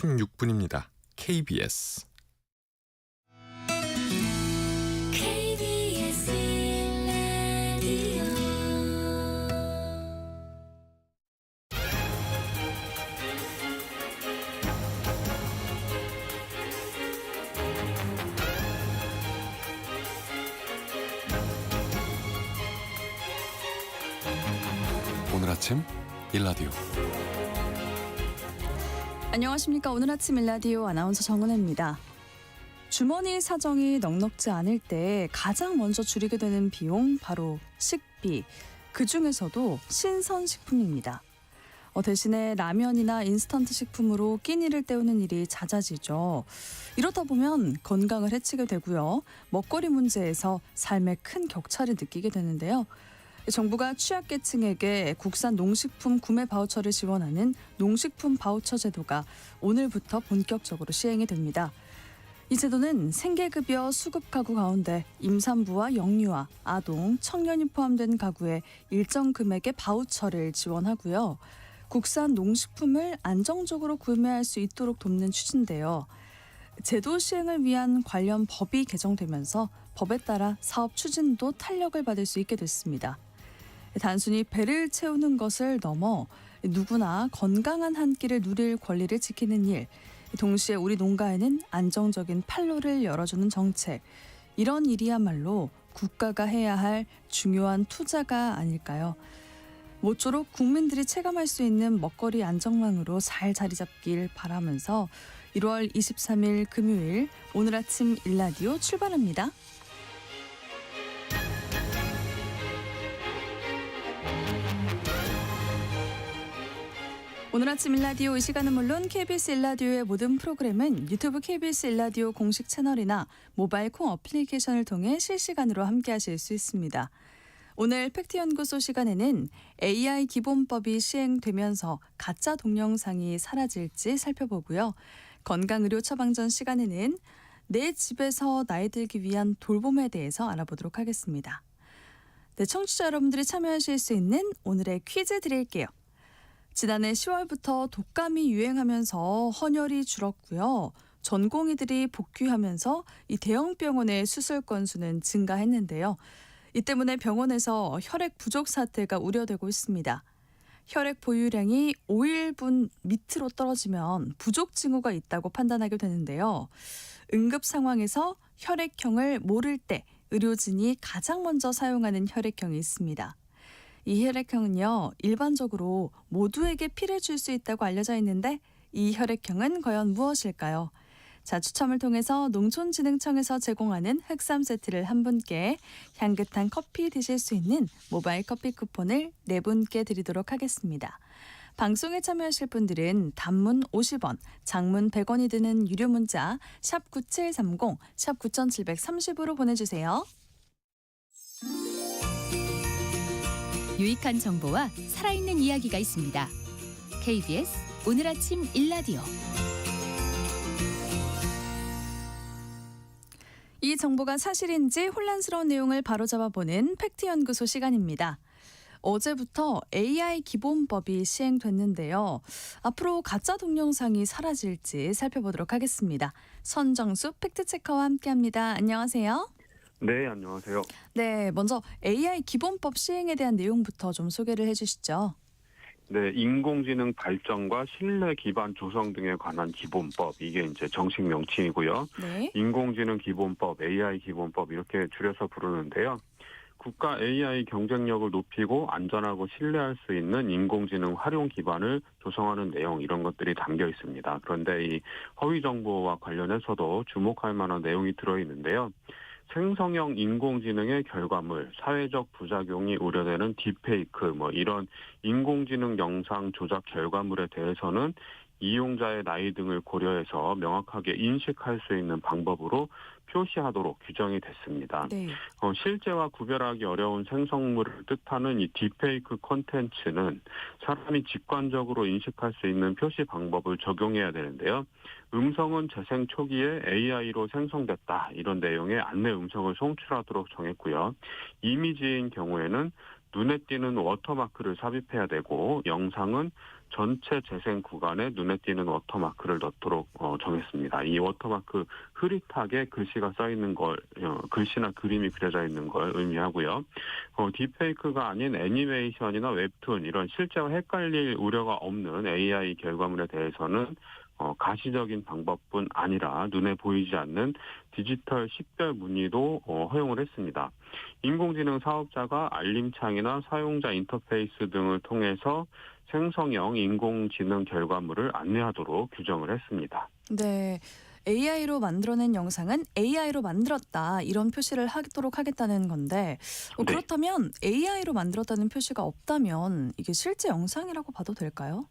6분입니다. KBS KBS 라디오 오늘 아침 일라디오. 안녕하십니까. 오늘 아침 일라디오 아나운서 정은혜입니다. 주머니 사정이 넉넉지 않을 때 가장 먼저 줄이게 되는 비용 바로 식비. 그중에서도 신선식품입니다. 대신에 라면이나 인스턴트 식품으로 끼니를 때우는 일이 잦아지죠. 이러다 보면 건강을 해치게 되고요. 먹거리 문제에서 삶의 큰 격차를 느끼게 되는데요. 정부가 취약계층에게 국산 농식품 구매 바우처를 지원하는 농식품 바우처 제도가 오늘부터 본격적으로 시행이 됩니다. 이 제도는 생계급여 수급 가구 가운데 임산부와 영유아, 아동, 청년이 포함된 가구에 일정 금액의 바우처를 지원하고요. 국산 농식품을 안정적으로 구매할 수 있도록 돕는 취지인데요. 제도 시행을 위한 관련 법이 개정되면서 법에 따라 사업 추진도 탄력을 받을 수 있게 됐습니다. 단순히 배를 채우는 것을 넘어 누구나 건강한 한 끼를 누릴 권리를 지키는 일, 동시에 우리 농가에는 안정적인 판로를 열어주는 정책, 이런 일이야말로 국가가 해야 할 중요한 투자가 아닐까요? 모쪼록 국민들이 체감할 수 있는 먹거리 안정망으로 잘 자리 잡길 바라면서 1월 23일 금요일 오늘 아침 일라디오 출발합니다. 오늘 아침 일라디오 이 시간은 물론 KBS 일라디오의 모든 프로그램은 유튜브 KBS 일라디오 공식 채널이나 모바일 콩 어플리케이션을 통해 실시간으로 함께하실 수 있습니다. 오늘 팩트연구소 시간에는 AI 기본법이 시행되면서 가짜 동영상이 사라질지 살펴보고요. 건강의료 처방전 시간에는 내 집에서 나이 들기 위한 돌봄에 대해서 알아보도록 하겠습니다. 네, 청취자 여러분들이 참여하실 수 있는 오늘의 퀴즈 드릴게요. 지난해 10월부터 독감이 유행하면서 헌혈이 줄었고요. 전공의들이 복귀하면서 이 대형 병원의 수술 건수는 증가했는데요. 이 때문에 병원에서 혈액 부족 사태가 우려되고 있습니다. 혈액 보유량이 5일분 밑으로 떨어지면 부족 징후가 있다고 판단하게 되는데요. 응급 상황에서 혈액형을 모를 때 의료진이 가장 먼저 사용하는 혈액형이 있습니다. 이 혈액형은요, 일반적으로 모두에게 피를 줄 수 있다고 알려져 있는데 이 혈액형은 과연 무엇일까요? 자, 추첨을 통해서 농촌진흥청에서 제공하는 흑삼 세트를 한 분께, 향긋한 커피 드실 수 있는 모바일 커피 쿠폰을 네 분께 드리도록 하겠습니다. 방송에 참여하실 분들은 단문 50원, 장문 100원이 드는 유료 문자 샵 9730, 샵 9730으로 보내주세요. 유익한 정보와 살아있는 이야기가 있습니다. KBS 오늘 아침 일라디오. 이 정보가 사실인지 혼란스러운 내용을 바로잡아보는 팩트연구소 시간입니다. 어제부터 AI 기본법이 시행됐는데요. 앞으로 가짜 동영상이 사라질지 살펴보도록 하겠습니다. 선정수 팩트체커와 함께합니다. 안녕하세요. 네, 안녕하세요. 네, 먼저 AI 기본법 시행에 대한 내용부터 좀 소개를 해주시죠. 네, 인공지능 발전과 신뢰 기반 조성 등에 관한 기본법, 이게 이제 정식 명칭이고요. 네. 인공지능 기본법, AI 기본법 이렇게 줄여서 부르는데요. 국가 AI 경쟁력을 높이고 안전하고 신뢰할 수 있는 인공지능 활용 기반을 조성하는 내용, 이런 것들이 담겨 있습니다. 그런데 이 허위 정보와 관련해서도 주목할 만한 내용이 들어있는데요. 생성형 인공지능의 결과물, 사회적 부작용이 우려되는 딥페이크, 이런 인공지능 영상 조작 결과물에 대해서는 이용자의 나이 등을 고려해서 명확하게 인식할 수 있는 방법으로 표시하도록 규정이 됐습니다. 네. 실제와 구별하기 어려운 생성물을 뜻하는 이 딥페이크 콘텐츠는 사람이 직관적으로 인식할 수 있는 표시 방법을 적용해야 되는데요. 음성은 재생 초기에 AI로 생성됐다, 이런 내용의 안내 음성을 송출하도록 정했고요. 이미지인 경우에는 눈에 띄는 워터마크를 삽입해야 되고 영상은 전체 재생 구간에 눈에 띄는 워터마크를 넣도록 정했습니다. 이 워터마크 흐릿하게 글씨가 써 있는 걸, 글씨나 그림이 그려져 있는 걸 의미하고요. 딥페이크가 아닌 애니메이션이나 웹툰 이런 실제와 헷갈릴 우려가 없는 AI 결과물에 대해서는 가시적인 방법뿐 아니라 눈에 보이지 않는 디지털 식별 문의도 허용을 했습니다. 인공지능 사업자가 알림창이나 사용자 인터페이스 등을 통해서 생성형 인공지능 결과물을 안내하도록 규정을 했습니다. 네. AI로 만들어낸 영상은 AI로 만들었다 이런 표시를 하도록 하겠다는 건데 네. 그렇다면 AI로 만들었다는 표시가 없다면 이게 실제 영상이라고 봐도 될까요?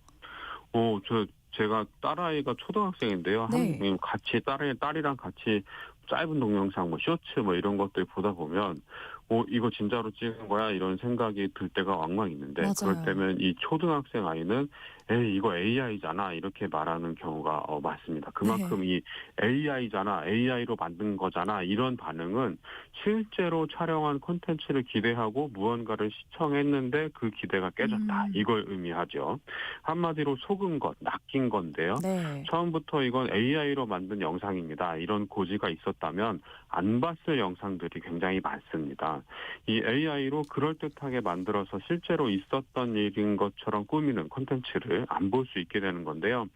제가 딸아이가 초등학생인데요. 네. 같이 딸이랑 같이 짧은 동영상, 쇼츠 이런 것들 보다 보면 이거 진짜로 찍은 거야 이런 생각이 들 때가 왕왕 있는데 맞아요. 그럴 때면 이 초등학생 아이는 에이 이거 AI잖아 이렇게 말하는 경우가 많습니다. 그만큼 이 AI잖아, AI로 만든 거잖아 이런 반응은 실제로 촬영한 콘텐츠를 기대하고 무언가를 시청했는데 그 기대가 깨졌다 이걸 의미하죠. 한마디로 속은 것, 낚인 건데요. 네. 처음부터 이건 AI로 만든 영상입니다. 이런 고지가 있었다면 안 봤을 영상들이 굉장히 많습니다. 이 AI로 그럴듯하게 만들어서 실제로 있었던 일인 것처럼 꾸미는 콘텐츠를 안 볼 수 있게 되는 건데요.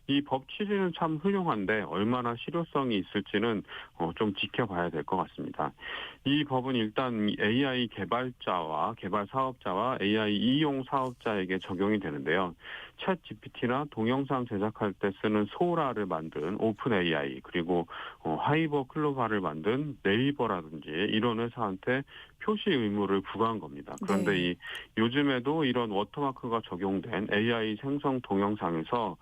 이 법 취지는 참 훌륭한데 얼마나 실효성이 있을지는 좀 지켜봐야 될 것 같습니다. 이 법은 일단 AI 개발자와 개발 사업자와 AI 이용 사업자에게 적용이 되는데요. 챗 GPT나 동영상 제작할 때 쓰는 소라를 만든 오픈 AI 그리고 하이버 클로바를 만든 네이버라든지 이런 회사한테 표시 의무를 부과한 겁니다. 그런데 네. 요즘에도 이런 워터마크가 적용된 AI 생성 동영상에서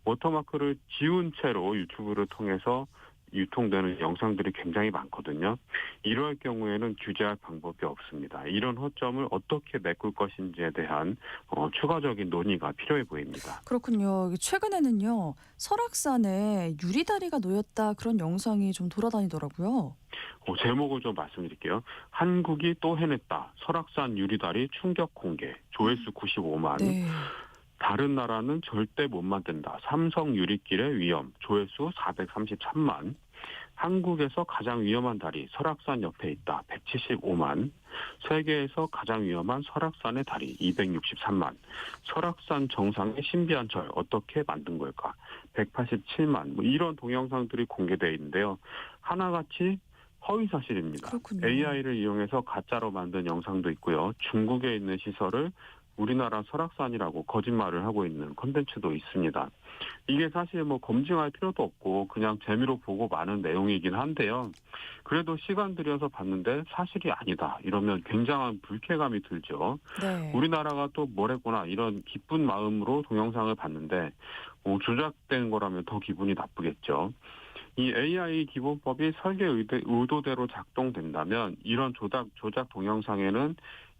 워터마크를 지운 채로 유튜브를 통해서 유통되는 영상들이 굉장히 많거든요. 이럴 경우에는 규제할 방법이 없습니다. 이런 허점을 어떻게 메꿀 것인지에 대한 추가적인 논의가 필요해 보입니다. 그렇군요. 최근에는요. 설악산에 유리다리가 놓였다 그런 영상이 좀 돌아다니더라고요. 제목을 좀 말씀드릴게요. 한국이 또 해냈다. 설악산 유리다리 충격 공개. 조회수 95만. 네. 다른 나라는 절대 못 만든다. 삼성 유리길의 위험. 조회수 433만. 한국에서 가장 위험한 다리 설악산 옆에 있다. 175만. 세계에서 가장 위험한 설악산의 다리 263만. 설악산 정상의 신비한 절 어떻게 만든 걸까? 187만. 이런 동영상들이 공개되어 있는데요. 하나같이 허위 사실입니다. 그렇군요. AI를 이용해서 가짜로 만든 영상도 있고요. 중국에 있는 시설을 우리나라 설악산이라고 거짓말을 하고 있는 콘텐츠도 있습니다. 이게 사실 검증할 필요도 없고 그냥 재미로 보고 많은 내용이긴 한데요. 그래도 시간 들여서 봤는데 사실이 아니다. 이러면 굉장한 불쾌감이 들죠. 네. 우리나라가 또 뭘 했구나 이런 기쁜 마음으로 동영상을 봤는데 조작된 거라면 더 기분이 나쁘겠죠. 이 AI 기본법이 설계 의도대로 작동된다면 이런 조작 동영상에는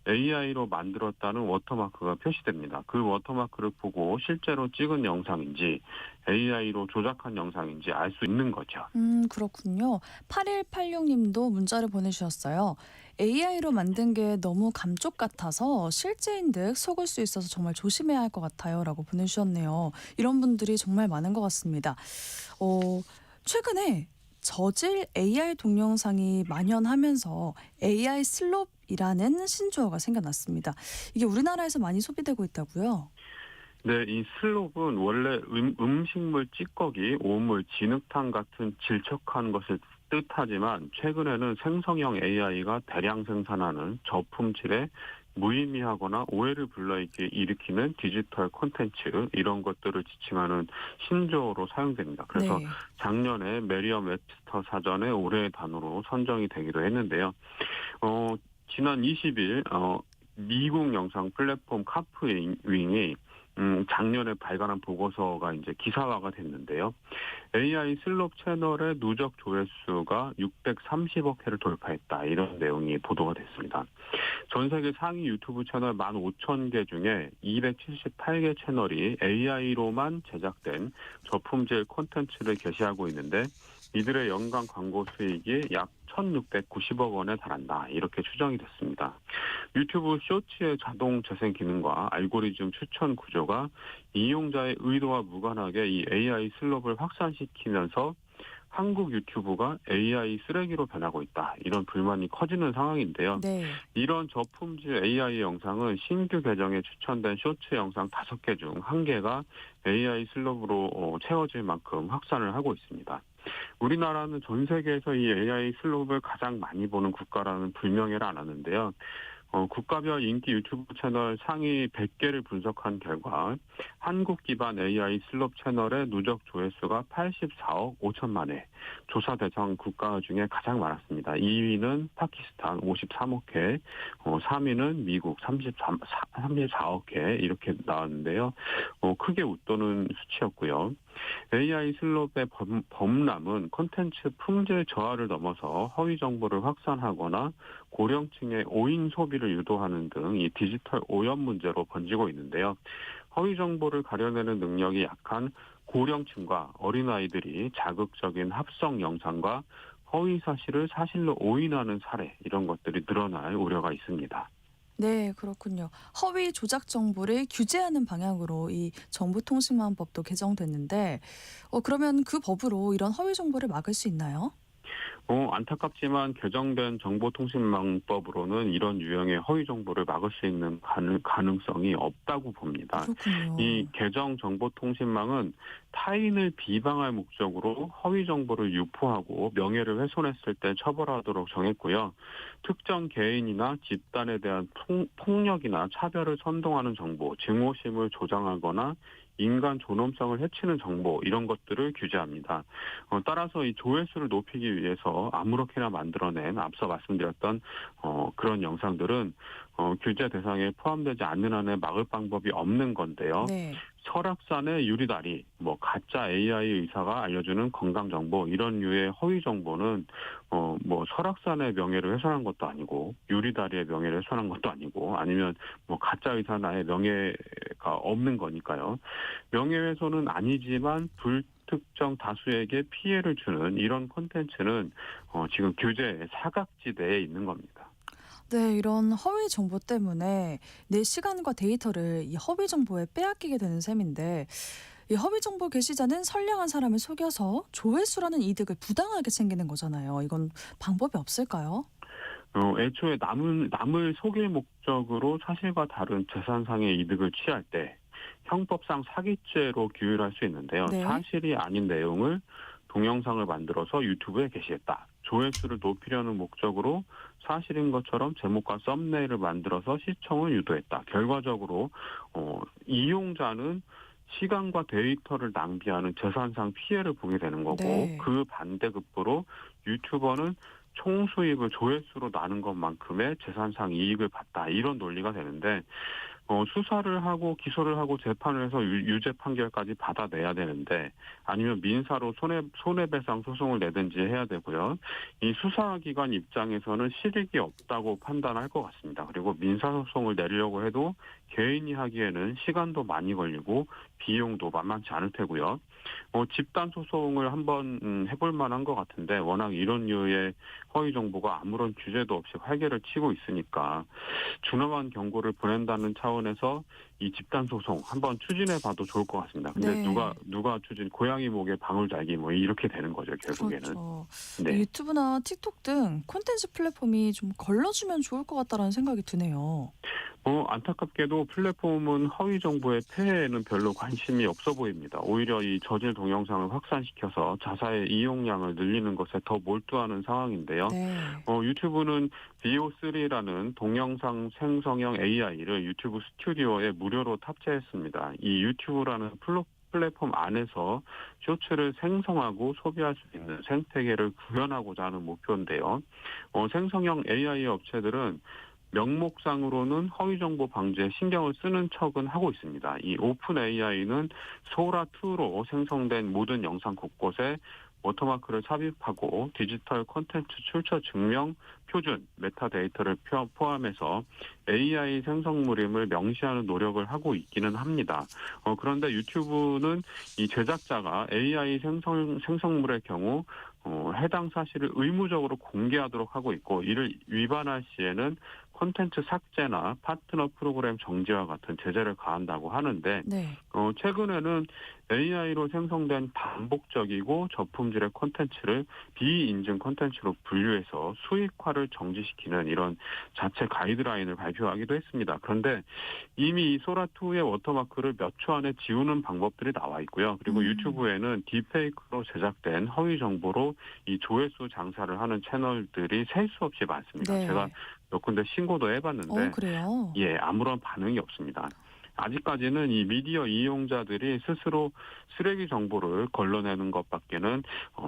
AI로 만들었다는 워터마크가 표시됩니다. 그 워터마크를 보고 실제로 찍은 영상인지 AI로 조작한 영상인지 알 수 있는 거죠. 그렇군요. 8186님도 문자를 보내주셨어요. AI로 만든 게 너무 감쪽 같아서 실제인 듯 속을 수 있어서 정말 조심해야 할 것 같아요. 라고 보내주셨네요. 이런 분들이 정말 많은 것 같습니다. 최근에 저질 AI 동영상이 만연하면서 AI 슬롭이라는 신조어가 생겨났습니다. 이게 우리나라에서 많이 소비되고 있다고요? 네, 이 슬롭은 원래 음식물 찌꺼기, 오물, 진흙탕 같은 질척한 것을 뜻하지만 최근에는 생성형 AI가 대량 생산하는 저품질의 무의미하거나 오해를 불러일으키는 디지털 콘텐츠 이런 것들을 지칭하는 신조어로 사용됩니다. 그래서 네. 작년에 메리엄 웹스터 사전에 올해의 단어로 선정이 되기도 했는데요. 지난 20일 미국 영상 플랫폼 카프윙이 작년에 발간한 보고서가 이제 기사화가 됐는데요. AI 슬롭 채널의 누적 조회수가 630억 회를 돌파했다. 이런 내용이 보도가 됐습니다. 전 세계 상위 유튜브 채널 15,000개 중에 278개 채널이 AI로만 제작된 저품질 콘텐츠를 게시하고 있는데 이들의 연간 광고 수익이 약 1,690억 원에 달한다. 이렇게 추정이 됐습니다. 유튜브 쇼츠의 자동 재생 기능과 알고리즘 추천 구조가 이용자의 의도와 무관하게 이 AI 슬롭을 확산시키면서 한국 유튜브가 AI 쓰레기로 변하고 있다. 이런 불만이 커지는 상황인데요. 네. 이런 저품질 AI 영상은 신규 계정에 추천된 쇼츠 영상 5개 중 1개가 AI 슬롭으로 채워질 만큼 확산을 하고 있습니다. 우리나라는 전 세계에서 이 AI 슬롭을 가장 많이 보는 국가라는 불명예를 안았는데요. 국가별 인기 유튜브 채널 상위 100개를 분석한 결과 한국 기반 AI 슬롭 채널의 누적 조회수가 84억 5천만 회, 조사 대상 국가 중에 가장 많았습니다. 2위는 파키스탄 53억 회, 3위는 미국 34억 회 이렇게 나왔는데요. 크게 웃도는 수치였고요. AI 슬롭의 범람은 콘텐츠 품질 저하를 넘어서 허위 정보를 확산하거나 고령층의 오인 소비를 유도하는 등 이 디지털 오염 문제로 번지고 있는데요. 허위 정보를 가려내는 능력이 약한 고령층과 어린아이들이 자극적인 합성 영상과 허위 사실을 사실로 오인하는 사례 이런 것들이 늘어날 우려가 있습니다. 네, 그렇군요. 허위 조작 정보를 규제하는 방향으로 이 정보통신망법도 개정됐는데, 그러면 그 법으로 이런 허위 정보를 막을 수 있나요? 안타깝지만 개정된 정보통신망법으로는 이런 유형의 허위 정보를 막을 수 있는 가능성이 없다고 봅니다. 그렇군요. 이 개정 정보통신망은 타인을 비방할 목적으로 허위 정보를 유포하고 명예를 훼손했을 때 처벌하도록 정했고요. 특정 개인이나 집단에 대한 폭력이나 차별을 선동하는 정보, 증오심을 조장하거나 인간 존엄성을 해치는 정보 이런 것들을 규제합니다. 따라서 이 조회수를 높이기 위해서 아무렇게나 만들어낸 앞서 말씀드렸던 그런 영상들은 규제 대상에 포함되지 않는 한에 막을 방법이 없는 건데요. 네. 설악산의 유리다리, 가짜 AI 의사가 알려주는 건강 정보 이런 류의 허위 정보는 설악산의 명예를 훼손한 것도 아니고 유리다리의 명예를 훼손한 것도 아니고 아니면 가짜 의사 나의 명예가 없는 거니까요. 명예훼손은 아니지만 불특정 다수에게 피해를 주는 이런 콘텐츠는 지금 규제의 사각지대에 있는 겁니다. 네, 이런 허위 정보 때문에 내 시간과 데이터를 이 허위 정보에 빼앗기게 되는 셈인데, 이 허위 정보 게시자는 선량한 사람을 속여서 조회수라는 이득을 부당하게 챙기는 거잖아요. 이건 방법이 없을까요? 애초에 남을 속일 목적으로 사실과 다른 재산상의 이득을 취할 때 형법상 사기죄로 규율할 수 있는데요. 네. 사실이 아닌 내용을 동영상을 만들어서 유튜브에 게시했다. 조회수를 높이려는 목적으로 사실인 것처럼 제목과 썸네일을 만들어서 시청을 유도했다. 결과적으로 이용자는 시간과 데이터를 낭비하는 재산상 피해를 보게 되는 거고 네. 그 반대급부로 유튜버는 총수익을 조회수로 나눈 것만큼의 재산상 이익을 봤다. 이런 논리가 되는데 수사를 하고 기소를 하고 재판을 해서 유죄 판결까지 받아내야 되는데 아니면 민사로 손해배상 소송을 내든지 해야 되고요. 이 수사기관 입장에서는 실익이 없다고 판단할 것 같습니다. 그리고 민사소송을 내려고 해도 개인이 하기에는 시간도 많이 걸리고 비용도 만만치 않을 테고요. 집단 소송을 한번 해볼 만한 것 같은데 워낙 이런 류의 허위 정보가 아무런 규제도 없이 활개를 치고 있으니까 준엄한 경고를 보낸다는 차원에서 이 집단 소송 한번 추진해봐도 좋을 것 같습니다. 근데 네. 누가 추진 고양이 목에 방울 달기 이렇게 되는 거죠 결국에는. 그렇죠. 네. 유튜브나 틱톡 등 콘텐츠 플랫폼이 좀 걸러주면 좋을 것 같다라는 생각이 드네요. 안타깝게도 플랫폼은 허위 정보의 폐해에는 별로 관심이 없어 보입니다. 오히려 이 저질 동영상을 확산시켜서 자사의 이용량을 늘리는 것에 더 몰두하는 상황인데요. 네. 유튜브는 VO3라는 동영상 생성형 AI를 유튜브 스튜디오에 무료로 탑재했습니다. 이 유튜브라는 플랫폼 안에서 쇼츠를 생성하고 소비할 수 있는 생태계를 구현하고자 하는 목표인데요. 생성형 AI 업체들은 명목상으로는 허위 정보 방지에 신경을 쓰는 척은 하고 있습니다. 이 오픈 AI는 소라2로 생성된 모든 영상 곳곳에 워터마크를 삽입하고 디지털 콘텐츠 출처 증명 표준, 메타데이터를 포함해서 AI 생성물임을 명시하는 노력을 하고 있기는 합니다. 그런데 유튜브는 이 제작자가 AI 생성물의 경우 해당 사실을 의무적으로 공개하도록 하고 있고, 이를 위반할 시에는 콘텐츠 삭제나 파트너 프로그램 정지와 같은 제재를 가한다고 하는데, 네. 최근에는 AI로 생성된 반복적이고 저품질의 콘텐츠를 비인증 콘텐츠로 분류해서 수익화를 정지시키는 이런 자체 가이드라인을 발표하기도 했습니다. 그런데 이미 이 소라2의 워터마크를 몇 초 안에 지우는 방법들이 나와 있고요. 그리고 유튜브에는 딥페이크로 제작된 허위 정보로 이 조회수 장사를 하는 채널들이 셀 수 없이 많습니다. 네. 제가 몇 군데 신고도 해봤는데 그래요? 예, 아무런 반응이 없습니다. 아직까지는 이 미디어 이용자들이 스스로 쓰레기 정보를 걸러내는 것밖에는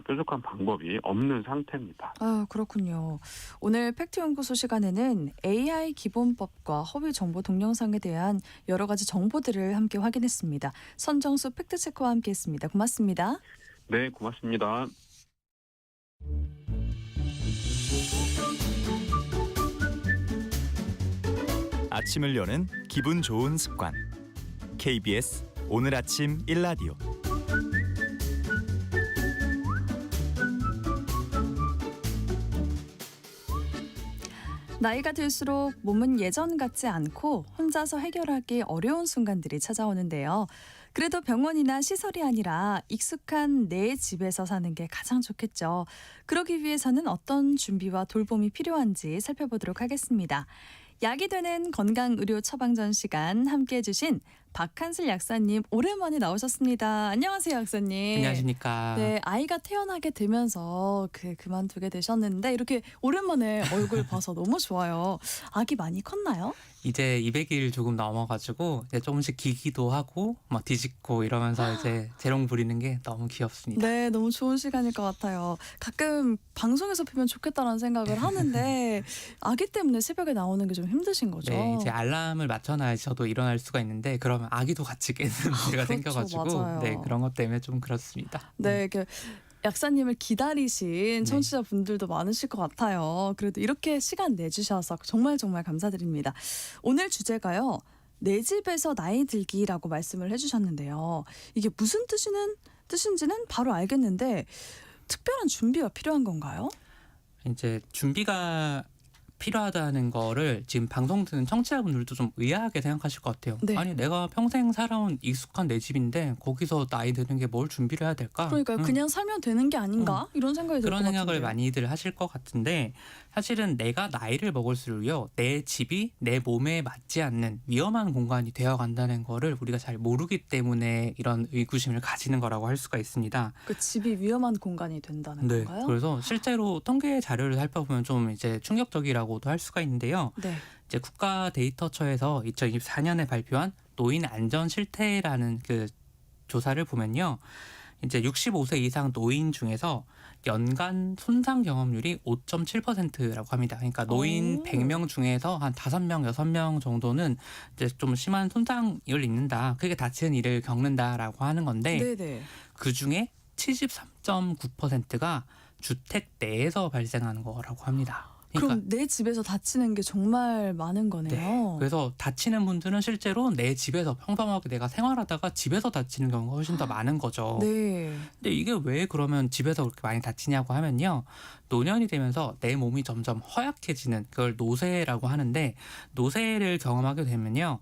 뾰족한 방법이 없는 상태입니다. 그렇군요. 오늘 팩트연구소 시간에는 AI 기본법과 허위 정보 동영상에 대한 여러 가지 정보들을 함께 확인했습니다. 선정수 팩트체커와 함께했습니다. 고맙습니다. 네, 고맙습니다. 아침을 여는 기분 좋은 습관. KBS 오늘 아침 일라디오. 나이가 들수록 몸은 예전 같지 않고 혼자서 해결하기 어려운 순간들이 찾아오는데요. 그래도 병원이나 시설이 아니라 익숙한 내 집에서 사는 게 가장 좋겠죠. 그러기 위해서는 어떤 준비와 돌봄이 필요한지 살펴보도록 하겠습니다. 약이 되는 건강의료 처방전 시간 함께해 주신 박한슬 약사님 오랜만에 나오셨습니다. 안녕하세요, 약사님. 안녕하십니까. 네, 아이가 태어나게 되면서 그만두게 되셨는데 이렇게 오랜만에 얼굴 봐서 너무 좋아요. 아기 많이 컸나요? 이제 200일 조금 넘어가지고 이제 조금씩 기기도 하고 막 뒤집고 이러면서 이제 재롱 부리는 게 너무 귀엽습니다. 네, 너무 좋은 시간일 것 같아요. 가끔 방송에서 뵈면 좋겠다는 생각을 하는데 아기 때문에 새벽에 나오는 게 좀 힘드신 거죠? 네, 이제 알람을 맞춰놔야지 저도 일어날 수가 있는데 그러면 아기도 같이 깨는 문제가 그렇죠, 생겨가지고 맞아요. 네, 그런 것 때문에 좀 그렇습니다. 네, 약사님을 기다리신 네. 청취자분들도 많으실 것 같아요. 그래도 이렇게 시간 내주셔서 정말 정말 감사드립니다. 오늘 주제가요. 내 집에서 나이 들기라고 말씀을 해주셨는데요. 이게 무슨 뜻인지는 바로 알겠는데 특별한 준비가 필요한 건가요? 이제 준비가 필요하다는 거를 지금 방송 듣는 청취자분들도 좀 의아하게 생각하실 것 같아요. 네. 아니 내가 평생 살아온 익숙한 내 집인데 거기서 나이 드는 게 뭘 준비를 해야 될까? 그러니까 그냥 살면 되는 게 아닌가? 이런 생각이 들 것 그런 같은데요. 생각을 많이들 하실 것 같은데 사실은 내가 나이를 먹을수록요 내 집이 내 몸에 맞지 않는 위험한 공간이 되어간다는 거를 우리가 잘 모르기 때문에 이런 의구심을 가지는 거라고 할 수가 있습니다. 그 집이 위험한 공간이 된다는 네, 건가요? 그래서 실제로 통계 자료를 살펴보면 좀 이제 충격적이라고도 할 수가 있는데요. 네. 이제 국가 데이터처에서 2024년에 발표한 노인 안전 실태라는 그 조사를 보면요. 이제 65세 이상 노인 중에서 연간 손상 경험률이 5.7%라고 합니다. 그러니까 노인 오. 100명 중에서 한 5명, 6명 정도는 이제 좀 심한 손상을 입는다. 크게 다치는 일을 겪는다라고 하는 건데 네네. 그 중에 73.9%가 주택 내에서 발생하는 거라고 합니다. 그러니까 그럼 내 집에서 다치는 게 정말 많은 거네요. 네. 그래서 다치는 분들은 실제로 내 집에서 평범하게 내가 생활하다가 집에서 다치는 경우가 훨씬 더 많은 거죠. 네. 근데 이게 왜 그러면 집에서 그렇게 많이 다치냐고 하면요. 노년이 되면서 내 몸이 점점 허약해지는 그걸 노쇠라고 하는데 노쇠를 경험하게 되면요.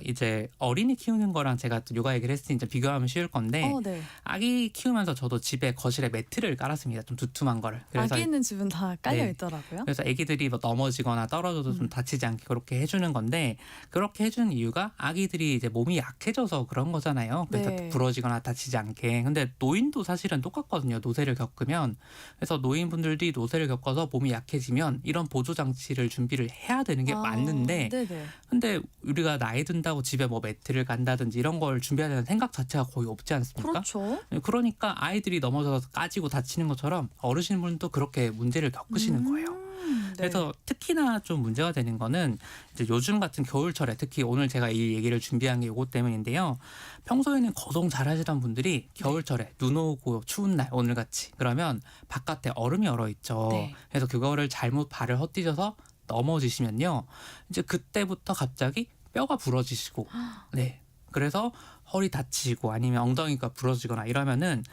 이제 어린이 키우는 거랑 제가 또 육아 얘기를 했으니 이제 비교하면 쉬울 건데 네. 아기 키우면서 저도 집에 거실에 매트를 깔았습니다. 좀 두툼한 거를. 그래서 아기 있는 집은 다 깔려 네. 있더라고요. 그래서 아기들이 뭐 넘어지거나 떨어져도 좀 다치지 않게 그렇게 해주는 건데 그렇게 해주는 이유가 아기들이 이제 몸이 약해져서 그런 거잖아요. 그래서 네. 부러지거나 다치지 않게. 근데 노인도 사실은 똑같거든요. 노쇠를 겪으면. 그래서 노인분들이 노쇠를 겪어서 몸이 약해지면 이런 보조 장치를 준비를 해야 되는 게 맞는데 네네. 근데 우리가 나이 든다고 집에 뭐 매트를 간다든지 이런 걸 준비하는 생각 자체가 거의 없지 않습니까? 그렇죠. 그러니까 아이들이 넘어져서 까지고 다치는 것처럼 어르신분도 그렇게 문제를 겪으시는 거예요. 네. 그래서 특히나 좀 문제가 되는 거는 이제 요즘 같은 겨울철에 특히 오늘 제가 이 얘기를 준비한 게 이것 때문인데요. 평소에는 거동 잘 하시던 분들이 겨울철에 눈 오고 추운 날 오늘같이 그러면 바깥에 얼음이 얼어 있죠. 네. 그래서 그거를 잘못 발을 헛디뎌서 넘어지시면요. 이제 그때부터 갑자기 뼈가 부러지시고 네. 그래서 허리 다치고 아니면 엉덩이가 부러지거나 이러면은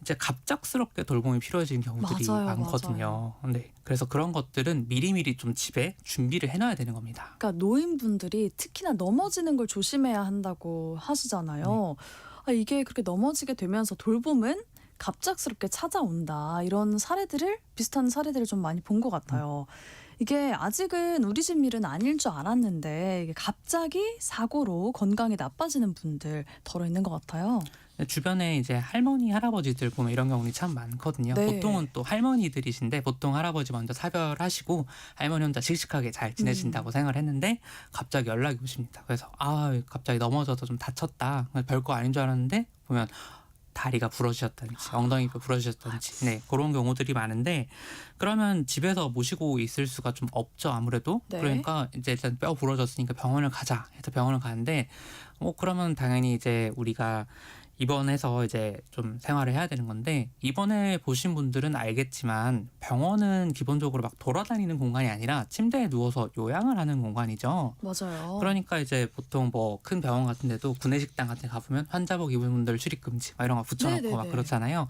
이제 갑작스럽게 돌봄이 필요해지는 경우들이 맞아요, 많거든요. 네. 그래서 그런 것들은 미리미리 좀 집에 준비를 해놔야 되는 겁니다. 그러니까 노인분들이 특히나 넘어지는 걸 조심해야 한다고 하시잖아요. 아, 이게 그렇게 넘어지게 되면서 돌봄은 갑작스럽게 찾아온다. 이런 비슷한 사례들을 좀 많이 본 것 같아요. 이게 아직은 우리 집 일은 아닐 줄 알았는데 이게 갑자기 사고로 건강이 나빠지는 분들 덜어 있는 것 같아요. 주변에 이제 할머니, 할아버지들 보면 이런 경우는 참 많거든요. 네. 보통은 또 할머니들이신데 보통 할아버지 먼저 사별하시고 할머니 혼자 씩씩하게 잘 지내신다고 생각을 했는데 갑자기 연락이 오십니다. 그래서 갑자기 넘어져서 좀 다쳤다. 별거 아닌 줄 알았는데 보면 다리가 부러지셨다든지 엉덩이가 부러지셨다든지 네, 그런 경우들이 많은데 그러면 집에서 모시고 있을 수가 좀 없죠. 아무래도. 네. 그러니까 이제 일단 뼈 부러졌으니까 병원을 가자 해서 병원을 가는데 그러면 당연히 이제 우리가 입원해서 이제 좀 생활을 해야 되는 건데 입원해 보신 분들은 알겠지만 병원은 기본적으로 막 돌아다니는 공간이 아니라 침대에 누워서 요양을 하는 공간이죠. 맞아요. 그러니까 이제 보통 뭐 큰 병원 같은 데도 구내식당 같은 데 가보면 환자복 입은 분들 출입 금지 막 이런 거 붙여놓고 네네네. 막 그렇잖아요.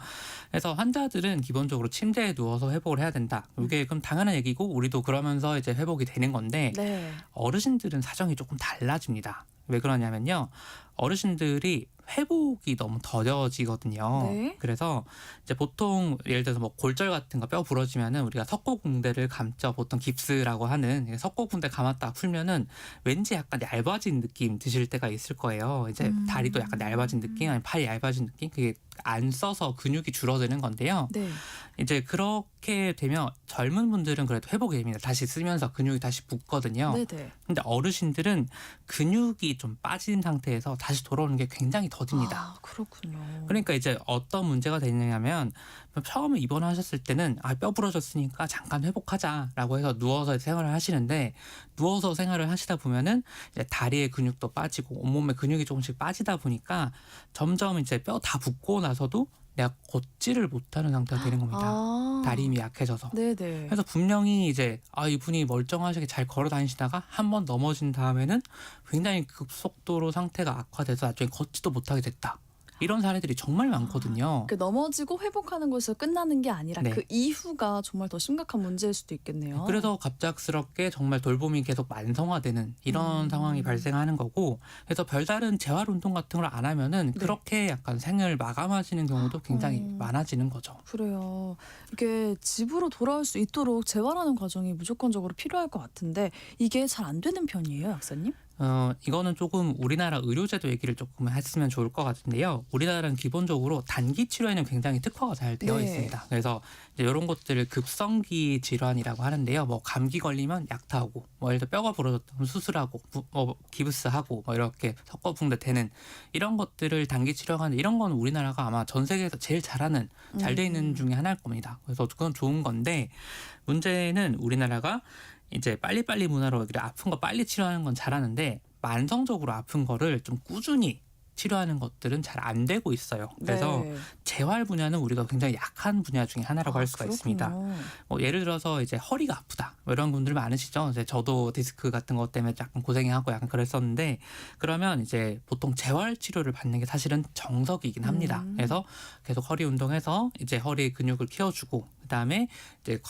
그래서 환자들은 기본적으로 침대에 누워서 회복을 해야 된다. 이게 그럼 당연한 얘기고 우리도 그러면서 이제 회복이 되는 건데 네. 어르신들은 사정이 조금 달라집니다. 왜 그러냐면요. 어르신들이 회복이 너무 더뎌지거든요. 네. 그래서 이제 보통 예를 들어서 뭐 골절 같은 거 뼈 부러지면은 우리가 석고붕대를 감죠. 보통 깁스라고 하는 석고붕대 감았다 풀면은 왠지 약간 얇아진 느낌 드실 때가 있을 거예요. 이제 다리도 약간 얇아진 느낌, 아니면 팔이 얇아진 느낌. 그게 안 써서 근육이 줄어드는 건데요. 네. 이제 그렇게 되면 젊은 분들은 그래도 회복이 됩니다. 다시 쓰면서 근육이 다시 붙거든요. 네네. 근데 어르신들은 근육이 좀 빠진 상태에서 다시 돌아오는 게 굉장히 더딥니다. 아, 그렇군요. 그러니까 이제 어떤 문제가 되느냐면 처음에 입원하셨을 때는 뼈 부러졌으니까 잠깐 회복하자라고 해서 누워서 생활을 하시는데 누워서 생활을 하시다 보면은 이제 다리의 근육도 빠지고 온몸의 근육이 조금씩 빠지다 보니까 점점 이제 뼈 다 붙고 나서도 내가 걷지를 못하는 상태가 되는 겁니다. 아. 다리 힘이 약해져서. 네네. 그래서 분명히 이제 이분이 멀쩡하게 잘 걸어 다니시다가 한 번 넘어진 다음에는 굉장히 급속도로 상태가 악화돼서 나중에 걷지도 못하게 됐다. 이런 사례들이 정말 많거든요. 그 넘어지고 회복하는 것에서 끝나는 게 아니라 네. 그 이후가 정말 더 심각한 문제일 수도 있겠네요. 그래서 갑작스럽게 정말 돌봄이 계속 만성화되는 이런 상황이 발생하는 거고, 그래서 별다른 재활 운동 같은 걸 안 하면은 네. 그렇게 약간 생을 마감하시는 경우도 굉장히 많아지는 거죠. 그래요. 이게 집으로 돌아올 수 있도록 재활하는 과정이 무조건적으로 필요할 것 같은데 이게 잘 안 되는 편이에요, 약사님? 이거는 조금 우리나라 의료제도 얘기를 조금 했으면 좋을 것 같은데요. 우리나라는 기본적으로 단기 치료에는 굉장히 특화가 잘 되어 네. 있습니다. 그래서 이제 이런 것들을 급성기 질환이라고 하는데요. 뭐 감기 걸리면 약타하고, 뭐 예를 들어 뼈가 부러졌다면 수술하고, 기부스하고, 뭐 이렇게 석고붕대 되는 이런 것들을 단기 치료하는 이런 건 우리나라가 아마 전 세계에서 제일 잘하는 잘 돼 있는 중에 하나일 겁니다. 그래서 그건 좋은 건데 문제는 우리나라가 이제 빨리빨리 문화로 아픈 거 빨리 치료하는 건 잘하는데 만성적으로 아픈 거를 좀 꾸준히 치료하는 것들은 잘 안 되고 있어요. 그래서 네. 재활 분야는 우리가 굉장히 약한 분야 중에 하나라고 할 수가 그렇군요. 있습니다. 예를 들어서 이제 허리가 아프다 뭐 이런 분들 많으시죠. 이제 저도 디스크 같은 것 때문에 약간 고생하고 약간 그랬었는데 그러면 이제 보통 재활 치료를 받는 게 사실은 정석이긴 합니다. 그래서 계속 허리 운동해서 이제 허리 근육을 키워주고 그다음에 이제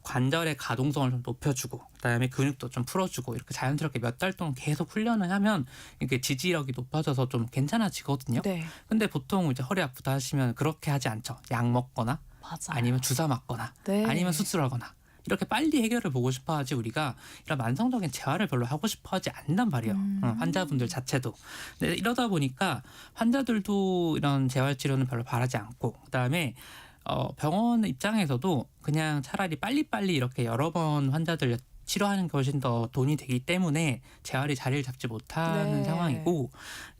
관절의 가동성을 좀 높여주고 그다음에 근육도 좀 풀어주고 이렇게 자연스럽게 몇 달 동안 계속 훈련을 하면 이게 지지력이 높아져서 좀 괜찮아지거든요. 네. 근데 보통 이제 허리 아프다 하시면 그렇게 하지 않죠. 약 먹거나 맞아요. 아니면 주사 맞거나 네. 아니면 수술하거나 이렇게 빨리 해결을 보고 싶어하지 우리가 이런 만성적인 재활을 별로 하고 싶어하지 않는단 말이에요. 환자분들 자체도. 근데 이러다 보니까 환자들도 이런 재활 치료는 별로 바라지 않고 그다음에 병원 입장에서도 그냥 차라리 빨리빨리 이렇게 여러 번 환자들 치료하는 게 훨씬 더 돈이 되기 때문에 재활이 자리를 잡지 못하는 네. 상황이고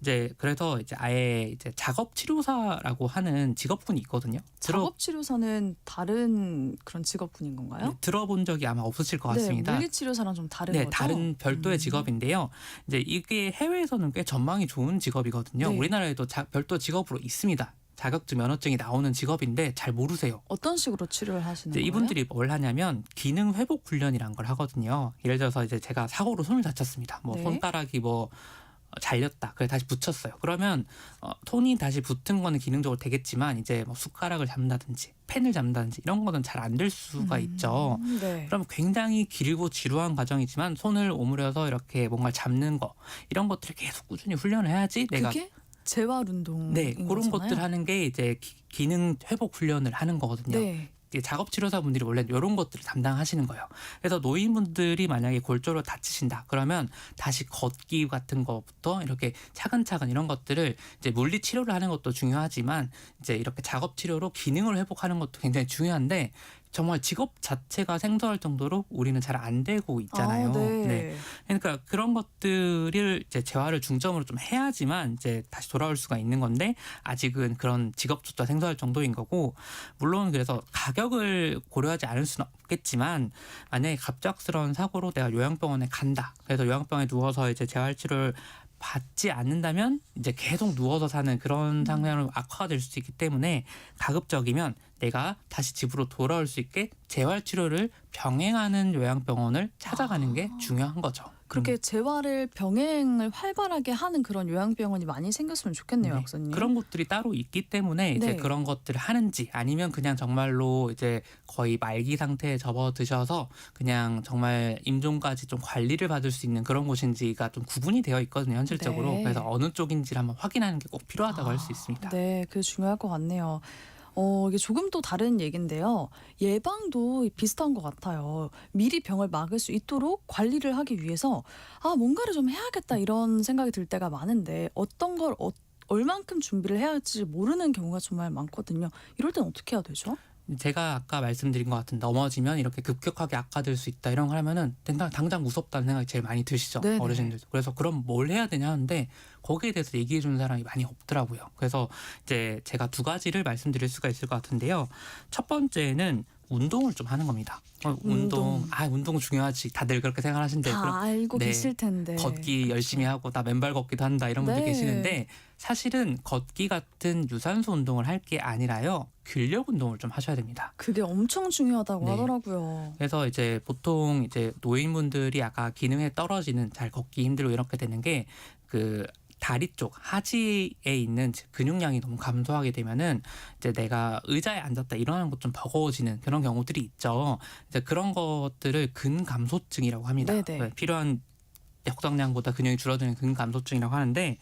이제 그래서 이제 아예 이제 작업 치료사라고 하는 직업군이 있거든요. 작업 치료사는 다른 그런 직업군인 건가요? 들어본 적이 아마 없으실 것 같습니다. 네, 물리 치료사랑 좀 다른 네, 거죠? 다른 별도의 직업인데요. 이제 이게 해외에서는 꽤 전망이 좋은 직업이거든요. 네. 우리나라에도 별도 직업으로 있습니다. 자격증 면허증이 나오는 직업인데 잘 모르세요. 어떤 식으로 치료를 하시는 이제 거예요? 이분들이 뭘 하냐면 기능 회복 훈련이란 걸 하거든요. 예를 들어서 이제 제가 사고로 손을 다쳤습니다. 뭐 네. 손가락이 뭐 잘렸다. 그래 다시 붙였어요. 그러면 손이 다시 붙은 거는 기능적으로 되겠지만 이제 뭐 숟가락을 잡는다든지 펜을 잡는다든지 이런 거는 잘 안 될 수가 있죠. 네. 그럼 굉장히 길고 지루한 과정이지만 손을 오므려서 이렇게 뭔가 잡는 거 이런 것들을 계속 꾸준히 훈련을 해야지 내가 그게 재활 운동인 네 그런 거잖아요. 것들 하는 게 이제 기능 회복 훈련을 하는 거거든요. 네. 이제 작업 치료사분들이 원래 이런 것들을 담당하시는 거예요. 그래서 노인분들이 만약에 골절로 다치신다 그러면 다시 걷기 같은 것부터 이렇게 차근차근 이런 것들을 이제 물리 치료를 하는 것도 중요하지만 이제 이렇게 작업 치료로 기능을 회복하는 것도 굉장히 중요한데 정말 직업 자체가 생소할 정도로 우리는 잘 안 되고 있잖아요. 아, 네. 그러니까 그런 것들을 이제 재활을 중점으로 좀 해야지만 이제 다시 돌아올 수가 있는 건데 아직은 그런 직업조차 생소할 정도인 거고 물론 그래서 가격을 고려하지 않을 수는 없겠지만 만약에 갑작스러운 사고로 내가 요양병원에 간다. 그래서 요양병원에 누워서 이제 재활 치료를 받지 않는다면 이제 계속 누워서 사는 그런 상황으로 악화가 될 수도 있기 때문에 가급적이면 내가 다시 집으로 돌아올 수 있게 재활 치료를 병행하는 요양병원을 찾아가는 게 중요한 거죠. 그렇게 재활을 병행을 활발하게 하는 그런 요양병원이 많이 생겼으면 좋겠네요, 네. 박사님. 그런 곳들이 따로 있기 때문에 이제 네. 그런 것들을 하는지 아니면 그냥 정말로 이제 거의 말기 상태에 접어드셔서 그냥 정말 임종까지 좀 관리를 받을 수 있는 그런 곳인지가 좀 구분이 되어 있거든요, 현실적으로. 네. 그래서 어느 쪽인지를 한번 확인하는 게 꼭 필요하다고 할 수 있습니다. 네, 그게 중요할 것 같네요. 이게 조금 또 다른 얘기인데요. 예방도 비슷한 것 같아요. 미리 병을 막을 수 있도록 관리를 하기 위해서 뭔가를 좀 해야겠다 이런 생각이 들 때가 많은데 어떤 걸 얼만큼 준비를 해야 할지 모르는 경우가 정말 많거든요. 이럴 땐 어떻게 해야 되죠? 제가 아까 말씀드린 것 같은 넘어지면 이렇게 급격하게 악화될 수 있다 이런 걸 하면은 당장 무섭다는 생각이 제일 많이 드시죠. 네네. 어르신들도. 그래서 그럼 뭘 해야 되냐 하는데 거기에 대해서 얘기해 주는 사람이 많이 없더라고요. 그래서 이제 제가 두 가지를 말씀드릴 수가 있을 것 같은데요. 첫 번째는 운동을 좀 하는 겁니다. 운동 중요하지. 다들 그렇게 생각하시는데 다 알고 네. 계실 텐데. 걷기 열심히 하고 나 맨발 걷기도 한다 이런 분들 네. 계시는데 사실은 걷기 같은 유산소 운동을 할 게 아니라요. 근력 운동을 좀 하셔야 됩니다. 그게 엄청 중요하다고 네. 하더라고요. 그래서 이제 보통 이제 노인분들이 아까 기능에 떨어지는 잘 걷기 힘들고 이렇게 되는 게 그 다리 쪽 하지에 있는 근육량이 너무 감소하게 되면은 이제 내가 의자에 앉았다 일어나는 것 좀 버거워지는 그런 경우들이 있죠. 이제 그런 것들을 근감소증이라고 합니다. 네네. 필요한 역상량보다 근육이 줄어드는 근감소증이라고 하는데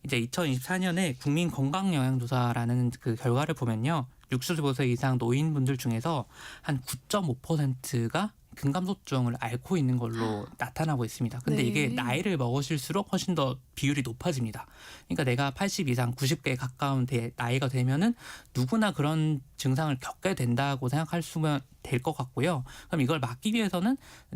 이제 2024년에 국민건강영양조사라는 그 결과를 보면요. 65세 이상 노인분들 중에서 한 9.5%가 근감소증을 앓고 있는 걸로 나타나고 있습니다. 근데 네. 이게 나이를 먹으실수록 훨씬 더 비율이 높아집니다. 그러니까 내가 80 이상 90대에 가까운 나이가 되면은 누구나 그런 증상을 겪게 된다고 생각할 수면 될 것 같고요. 그럼 이걸 막기 위해서는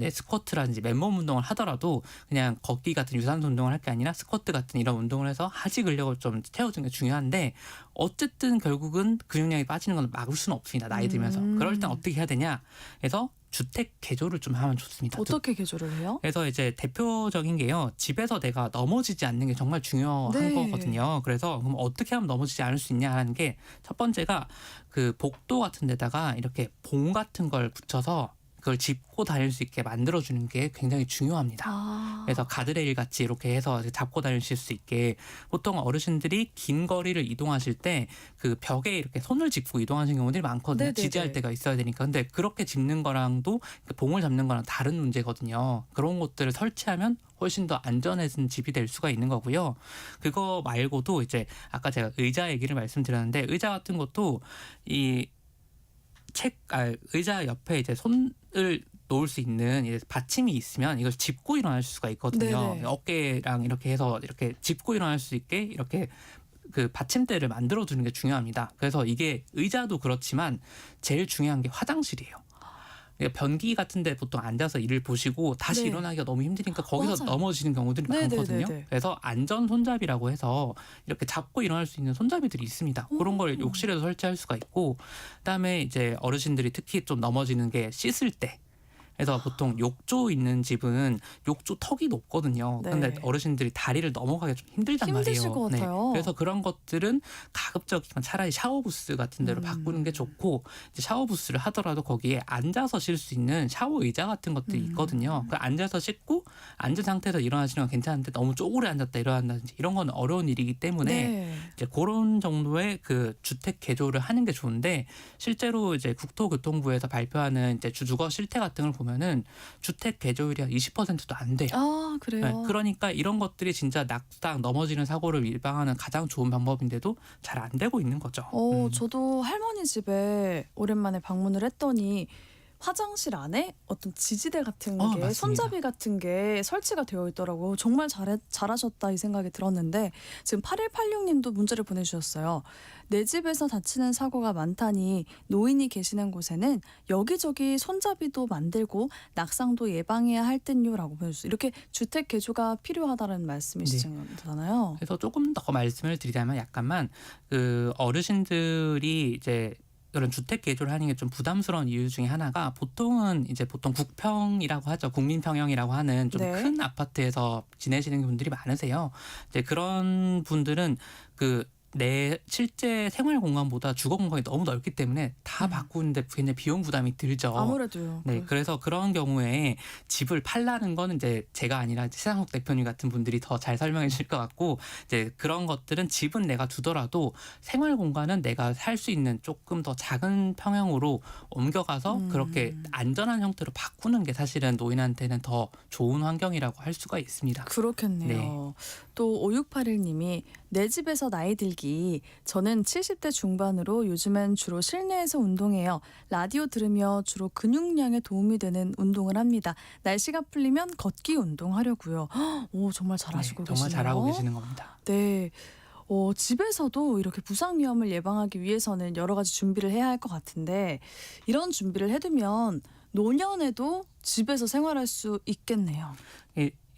스쿼트라든지 맨몸 운동을 하더라도 그냥 걷기 같은 유산소 운동을 할 게 아니라 스쿼트 같은 이런 운동을 해서 하지 근력을 좀 채워주는 게 중요한데 어쨌든 결국은 근육량이 빠지는 건 막을 수는 없습니다. 나이 들면서. 그럴 땐 어떻게 해야 되냐? 그래서 주택 개조를 좀 하면 좋습니다. 어떻게 개조를 해요? 그래서 이제 대표적인 게요. 집에서 내가 넘어지지 않는 게 정말 중요한 네. 거거든요. 그래서 그럼 어떻게 하면 넘어지지 않을 수 있냐 하는 게 첫 번째가 그 복도 같은 데다가 이렇게 봉 같은 걸 붙여서 그걸 짚고 다닐 수 있게 만들어주는 게 굉장히 중요합니다. 그래서 가드레일 같이 이렇게 해서 잡고 다니실 수 있게 보통 어르신들이 긴 거리를 이동하실 때 그 벽에 이렇게 손을 짚고 이동하시는 경우들이 많거든요. 네네네. 지지할 때가 있어야 되니까. 근데 그렇게 짚는 거랑도 그 봉을 잡는 거랑 다른 문제거든요. 그런 것들을 설치하면 훨씬 더 안전해진 집이 될 수가 있는 거고요. 그거 말고도 이제 아까 제가 의자 얘기를 말씀드렸는데 의자 같은 것도 의자 옆에 이제 손을 놓을 수 있는 이제 받침이 있으면 이걸 짚고 일어날 수가 있거든요. 네네. 어깨랑 이렇게 해서 이렇게 짚고 일어날 수 있게 이렇게 그 받침대를 만들어 두는 게 중요합니다. 그래서 이게 의자도 그렇지만 제일 중요한 게 화장실이에요. 변기 같은데 보통 앉아서 일을 보시고 다시 네. 일어나기가 너무 힘드니까 거기서 맞아요. 넘어지는 경우들이 네네네네. 많거든요. 그래서 안전 손잡이라고 해서 이렇게 잡고 일어날 수 있는 손잡이들이 있습니다. 그런 걸 욕실에도 설치할 수가 있고, 그다음에 이제 어르신들이 특히 좀 넘어지는 게 씻을 때. 그래서 보통 욕조 있는 집은 욕조 턱이 높거든요. 네. 근데 어르신들이 다리를 넘어가기 좀 힘들단 힘드실 말이에요. 것 같아요. 그래서 그런 것들은 가급적이면 차라리 샤워 부스 같은 데로 바꾸는 게 좋고, 이제 샤워 부스를 하더라도 거기에 앉아서 쉴 수 있는 샤워 의자 같은 것들이 있거든요. 그 앉아서 씻고 앉은 상태에서 일어나시는 건 괜찮은데 너무 쪼그려 앉았다 일어난다든지 이런 건 어려운 일이기 때문에 네. 이제 그런 정도의 그 주택 개조를 하는 게 좋은데, 실제로 이제 국토교통부에서 발표하는 이제 주거 실태 같은 걸 보면은 주택 개조율이 한 20%도 안 돼요. 아 그래요. 네, 그러니까 이런 것들이 진짜 낙상 넘어지는 사고를 예방하는 가장 좋은 방법인데도 잘 안 되고 있는 거죠. 저도 할머니 집에 오랜만에 방문을 했더니 화장실 안에 어떤 지지대 같은 게 맞습니다. 손잡이 같은 게 설치가 되어 있더라고요. 정말 잘하셨다 이 생각이 들었는데 지금 8186님도 문자를 보내주셨어요. 내 집에서 다치는 사고가 많다니 노인이 계시는 곳에는 여기저기 손잡이도 만들고 낙상도 예방해야 할 듯요라고 보내주셨어요. 이렇게 주택 개조가 필요하다는 말씀이시잖아요. 그래서 조금 더 말씀을 드리자면 약간만 그 어르신들이 이제 그런 주택 개조를 하는 게 좀 부담스러운 이유 중에 하나가 보통 국평이라고 하죠. 국민평형이라고 하는 좀 네. 큰 아파트에서 지내시는 분들이 많으세요. 이제 그런 분들은 내 실제 생활 공간보다 주거 공간이 너무 넓기 때문에 다 바꾸는데 굉장히 비용 부담이 들죠. 아무래도요. 네, 그래서 그런 경우에 집을 팔라는 거는 이제 제가 아니라 최상욱 대표님 같은 분들이 더 잘 설명해 주실 것 같고, 이제 그런 것들은 집은 내가 두더라도 생활 공간은 내가 살 수 있는 조금 더 작은 평형으로 옮겨가서 그렇게 안전한 형태로 바꾸는 게 사실은 노인한테는 더 좋은 환경이라고 할 수가 있습니다. 그렇겠네요. 네. 또 5681님이 내 집에서 나이 들기. 저는 70대 중반으로 요즘엔 주로 실내에서 운동해요. 라디오 들으며 주로 근육량에 도움이 되는 운동을 합니다. 날씨가 풀리면 걷기 운동하려고요. 오 정말 잘하시고 정말 계시네요. 잘하고 계시는 겁니다. 네. 집에서도 이렇게 부상 위험을 예방하기 위해서는 여러 가지 준비를 해야 할 것 같은데 이런 준비를 해두면 노년에도 집에서 생활할 수 있겠네요.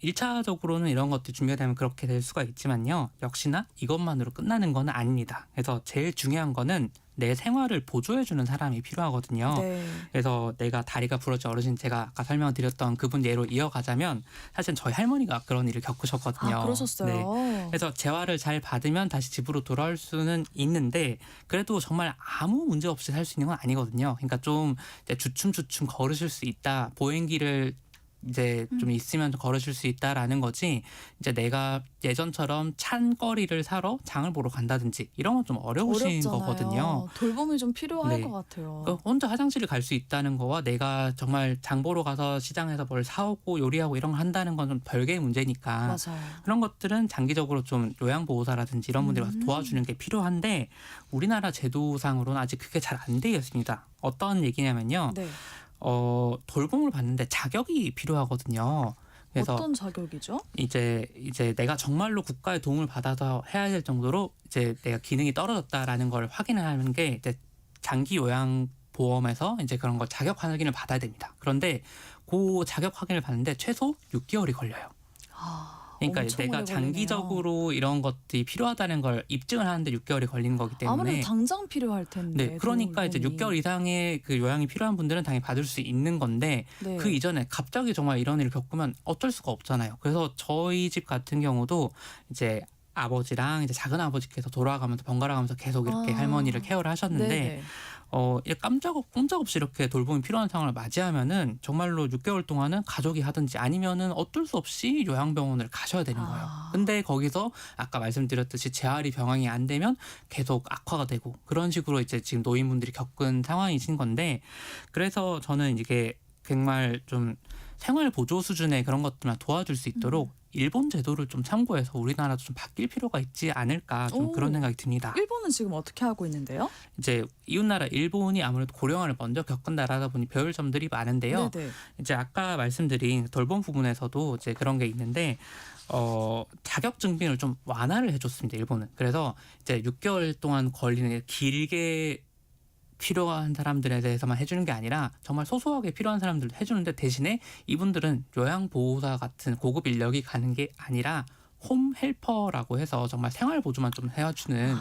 1차적으로는 이런 것들이 준비가 되면 그렇게 될 수가 있지만요. 역시나 이것만으로 끝나는 건 아닙니다. 그래서 제일 중요한 거는 내 생활을 보조해주는 사람이 필요하거든요. 네. 그래서 내가 다리가 부러진 어르신, 제가 아까 설명드렸던 그분 예로 이어가자면 사실 저희 할머니가 그런 일을 겪으셨거든요. 아 그러셨어요. 네. 그래서 재활을 잘 받으면 다시 집으로 돌아올 수는 있는데 그래도 정말 아무 문제 없이 살 수 있는 건 아니거든요. 그러니까 좀 이제 주춤주춤 걸으실 수 있다. 보행기를 이제 좀 있으면 걸으실 수 있다라는 거지, 이제 내가 예전처럼 찬거리를 사러 장을 보러 간다든지 이런 건 좀 어려우신 어렵잖아요. 거거든요. 돌봄이 좀 필요할 네. 것 같아요. 혼자 화장실을 갈 수 있다는 거와 내가 정말 장 보러 가서 시장에서 뭘 사오고 요리하고 이런 거 한다는 건 좀 별개의 문제니까 맞아요. 그런 것들은 장기적으로 좀 요양보호사라든지 이런 분들이 와서 도와주는 게 필요한데 우리나라 제도상으로는 아직 그게 잘 안 되어 있습니다. 어떤 얘기냐면요. 네. 돌봄을 받는데 자격이 필요하거든요. 그래서 어떤 자격이죠? 이제 내가 정말로 국가의 도움을 받아서 해야 될 정도로 이제 내가 기능이 떨어졌다라는 걸 확인하는 게 이제 장기 요양 보험에서 이제 그런 걸 자격 확인을 받아야 됩니다. 그런데 그 자격 확인을 받는데 최소 6개월이 걸려요. 그러니까 엄청 내가 오래 장기적으로 이런 것들이 필요하다는 걸 입증을 하는데 6개월이 걸리는 거기 때문에 아무래도 당장 필요할 텐데. 네, 그러니까 이제 돌봄이. 6개월 이상의 그 요양이 필요한 분들은 당연히 받을 수 있는 건데 네. 그 이전에 갑자기 정말 이런 일을 겪으면 어쩔 수가 없잖아요. 그래서 저희 집 같은 경우도 이제 아버지랑 이제 작은 아버지께서 돌아가면서 번갈아가면서 계속 이렇게 할머니를 케어를 하셨는데 네네. 이렇게 꼼짝없이 이렇게 돌봄이 필요한 상황을 맞이하면은 정말로 6개월 동안은 가족이 하든지 아니면은 어쩔 수 없이 요양병원을 가셔야 되는 거예요. 근데 거기서 아까 말씀드렸듯이 재활이 병행이 안 되면 계속 악화가 되고 그런 식으로 이제 지금 노인분들이 겪은 상황이신 건데, 그래서 저는 이게 정말 좀 생활 보조 수준의 그런 것들만 도와줄 수 있도록 일본 제도를 좀 참고해서 우리나라도 좀 바뀔 필요가 있지 않을까 좀 오. 그런 생각이 듭니다. 일본은 지금 어떻게 하고 있는데요? 이제 이웃나라 일본이 아무래도 고령화를 먼저 겪은 나라다 보니 배울 점들이 많은데요. 네네. 이제 아까 말씀드린 돌봄 부분에서도 이제 그런 게 있는데 자격 증빙을 좀 완화를 해줬습니다. 일본은. 그래서 이제 6개월 동안 걸리는 게 길게 필요한 사람들에 대해서만 해주는 게 아니라 정말 소소하게 필요한 사람들도 해주는데 대신에 이분들은 요양보호사 같은 고급 인력이 가는 게 아니라 홈 헬퍼라고 해서 정말 생활 보조만 좀 해주는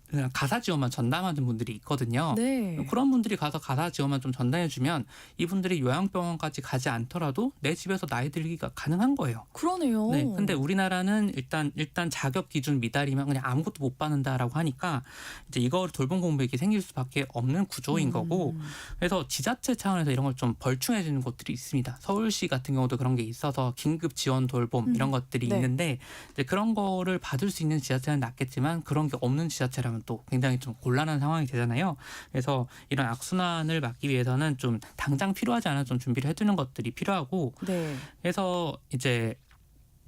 그냥 가사 지원만 전담하는 분들이 있거든요. 네. 그런 분들이 가서 가사 지원만 좀 전달해주면 이분들이 요양병원까지 가지 않더라도 내 집에서 나이 들기가 가능한 거예요. 그러네요. 네, 근데 우리나라는 일단 자격 기준 미달이면 그냥 아무것도 못 받는다라고 하니까 이제 이거 돌봄 공백이 생길 수밖에 없는 구조인 거고, 그래서 지자체 차원에서 이런 걸 좀 벌충해 주는 곳들이 있습니다. 서울시 같은 경우도 그런 게 있어서 긴급 지원 돌봄 이런 것들이 네. 있는데 이제 그런 거를 받을 수 있는 지자체는 낫겠지만 그런 게 없는 지자체라면 또 굉장히 좀 곤란한 상황이 되잖아요. 그래서 이런 악순환을 막기 위해서는 좀 당장 필요하지 않아 좀 준비를 해두는 것들이 필요하고, 네. 그래서 이제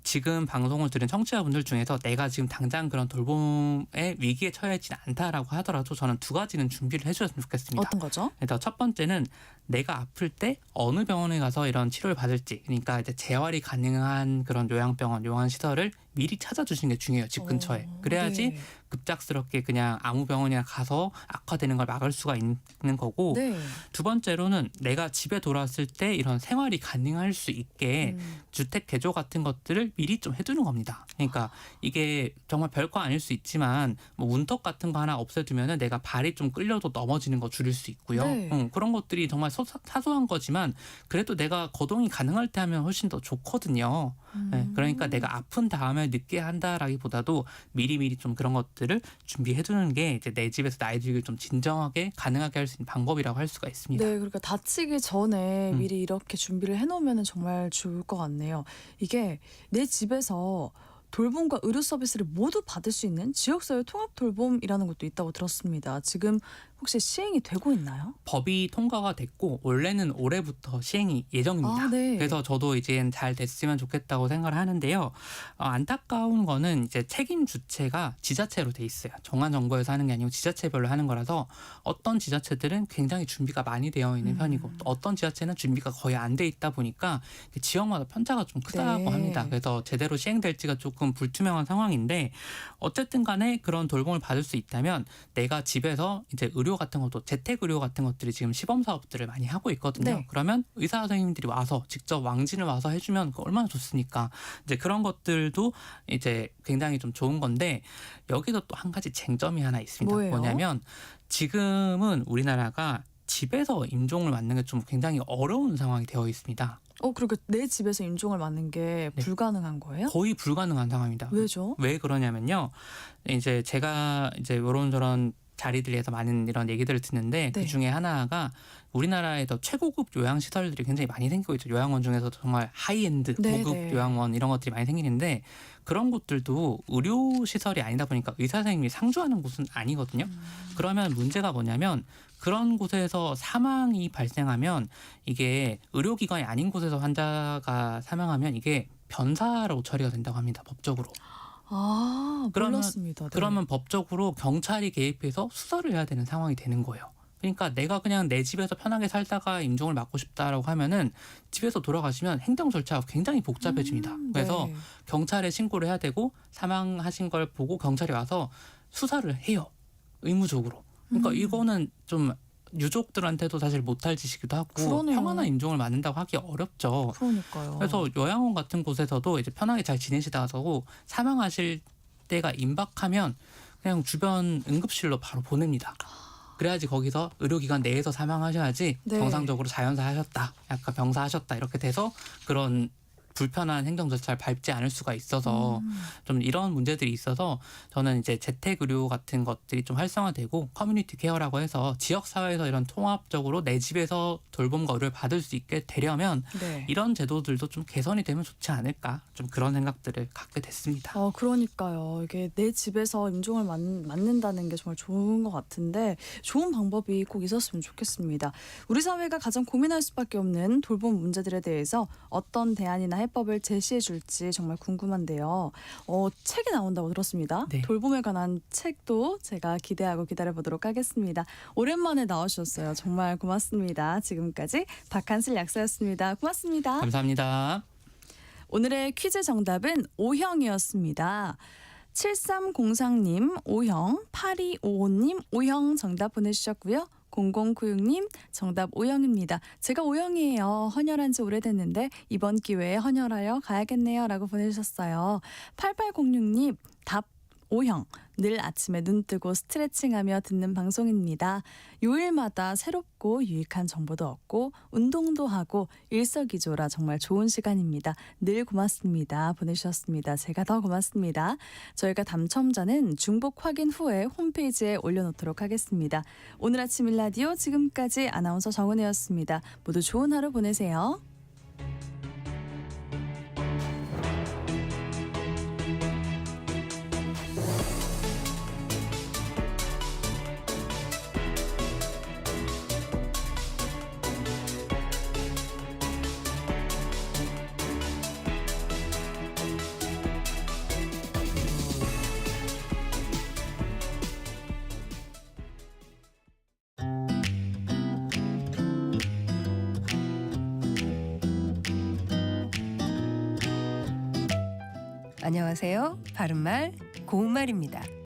지금 방송을 들은 청취자분들 중에서 내가 지금 당장 그런 돌봄의 위기에 처해 있지는 않다라고 하더라도 저는 두 가지는 준비를 해주셨으면 좋겠습니다. 어떤 거죠? 그래서 첫 번째는 내가 아플 때 어느 병원에 가서 이런 치료를 받을지, 그러니까 이제 재활이 가능한 그런 요양병원, 요양시설을 미리 찾아주시는 게 중요해요. 집 근처에. 그래야지 네. 급작스럽게 그냥 아무 병원이나 가서 악화되는 걸 막을 수가 있는 거고, 네. 두 번째로는 내가 집에 돌아왔을 때 이런 생활이 가능할 수 있게 주택 개조 같은 것들을 미리 좀 해두는 겁니다. 그러니까 이게 정말 별거 아닐 수 있지만 뭐 문턱 같은 거 하나 없애두면은 내가 발이 좀 끌려도 넘어지는 거 줄일 수 있고요. 네. 그런 것들이 정말 사소한 거지만 그래도 내가 거동이 가능할 때 하면 훨씬 더 좋거든요. 네, 그러니까 내가 아픈 다음에 늦게 한다라기보다도 미리미리 좀 그런 것들을 준비해두는 게 이제 내 집에서 나이 들기를 좀 진정하게 가능하게 할 수 있는 방법이라고 할 수가 있습니다. 네, 그러니까 다치기 전에 음. 미리 이렇게 준비를 해놓으면 정말 좋을 것 같네요. 이게 내 집에서 돌봄과 의료 서비스를 모두 받을 수 있는 지역사회 통합 돌봄이라는 것도 있다고 들었습니다. 지금 혹시 시행이 되고 있나요? 법이 통과가 됐고 원래는 올해부터 시행이 예정입니다. 아, 네. 그래서 저도 이제 잘 됐으면 좋겠다고 생각을 하는데요. 안타까운 거는 이제 책임 주체가 지자체로 돼 있어요. 정부에서 하는 게 아니고 지자체별로 하는 거라서 어떤 지자체들은 굉장히 준비가 많이 되어 있는 편이고 또 어떤 지자체는 준비가 거의 안 돼 있다 보니까 지역마다 편차가 좀 크다고 네. 합니다. 그래서 제대로 시행될지가 조금 불투명한 상황인데 어쨌든 간에 그런 돌봄을 받을 수 있다면 내가 집에서 이제 의료 같은 것도 재택 의료 같은 것들이 지금 시범 사업들을 많이 하고 있거든요. 네. 그러면 의사 선생님들이 와서 직접 왕진을 와서 해주면 얼마나 좋습니까? 이제 그런 것들도 이제 굉장히 좀 좋은 건데 여기서 또 한 가지 쟁점이 하나 있습니다. 뭐예요? 뭐냐면 지금은 우리나라가 집에서 임종을 맞는 게 좀 굉장히 어려운 상황이 되어 있습니다. 그리고 내 집에서 임종을 맞는 게 네. 불가능한 거예요? 거의 불가능한 상황입니다. 왜죠? 왜 그러냐면요. 이제 제가 이제 이런저런 자리들에서 많은 이런 얘기들을 듣는데 네. 그 중에 하나가 우리나라에서 최고급 요양 시설들이 굉장히 많이 생기고 있죠. 요양원 중에서도 정말 하이엔드 네, 고급 네. 요양원 이런 것들이 많이 생기는데 그런 곳들도 의료 시설이 아니다 보니까 의사 선생님이 상주하는 곳은 아니거든요. 그러면 문제가 뭐냐면 그런 곳에서 사망이 발생하면 이게 의료기관이 아닌 곳에서 환자가 사망하면 이게 변사로 처리가 된다고 합니다. 법적으로. 몰랐습니다. 네. 그러면 법적으로 경찰이 개입해서 수사를 해야 되는 상황이 되는 거예요. 그러니까 내가 그냥 내 집에서 편하게 살다가 임종을 맞고 싶다라고 하면은 집에서 돌아가시면 행정 절차가 굉장히 복잡해집니다. 그래서 네. 경찰에 신고를 해야 되고 사망하신 걸 보고 경찰이 와서 수사를 해요. 의무적으로. 그러니까 이거는 좀 유족들한테도 사실 못할 짓이기도 하고 그러네요. 평안한 임종을 맞는다고 하기 어렵죠. 그러니까요. 그래서 요양원 같은 곳에서도 이제 편하게 잘 지내시다가도 사망하실 때가 임박하면 그냥 주변 응급실로 바로 보냅니다. 그래야지 거기서 의료기관 내에서 사망하셔야지 네. 정상적으로 자연사 하셨다, 약간 병사 하셨다 이렇게 돼서 그런 불편한 행정 절차를 밟지 않을 수가 있어서 좀 이런 문제들이 있어서 저는 이제 재택 의료 같은 것들이 좀 활성화되고 커뮤니티 케어라고 해서 지역 사회에서 이런 통합적으로 내 집에서 돌봄과 의료를 받을 수 있게 되려면 네. 이런 제도들도 좀 개선이 되면 좋지 않을까 좀 그런 생각들을 갖게 됐습니다. 그러니까요. 이게 내 집에서 임종을 맞는다는 게 정말 좋은 것 같은데 좋은 방법이 꼭 있었으면 좋겠습니다. 우리 사회가 가장 고민할 수밖에 없는 돌봄 문제들에 대해서 어떤 대안이나 해법을 제시해 줄지 정말 궁금한데요. 책이 나온다고 들었습니다. 네. 돌봄에 관한 책도 제가 기대하고 기다려보도록 하겠습니다. 오랜만에 나오셨어요. 정말 고맙습니다. 지금까지 박한슬 약사였습니다. 고맙습니다. 감사합니다. 오늘의 퀴즈 정답은 O형이었습니다. 7303님 O형, 8255님 O형 정답 보내주셨고요. 0096님 정답 O형입니다. 제가 O형이에요. 헌혈한 지 오래됐는데 이번 기회에 헌혈하여 가야겠네요. 라고 보내주셨어요. 8806님 답 O형. 늘 아침에 눈 뜨고 스트레칭하며 듣는 방송입니다. 요일마다 새롭고 유익한 정보도 얻고 운동도 하고 일석이조라 정말 좋은 시간입니다. 늘 고맙습니다. 보내주셨습니다. 제가 더 고맙습니다. 저희가 당첨자는 중복 확인 후에 홈페이지에 올려놓도록 하겠습니다. 오늘 아침 일라디오 지금까지 아나운서 정은혜였습니다. 모두 좋은 하루 보내세요. 안녕하세요. 바른말 고운말입니다.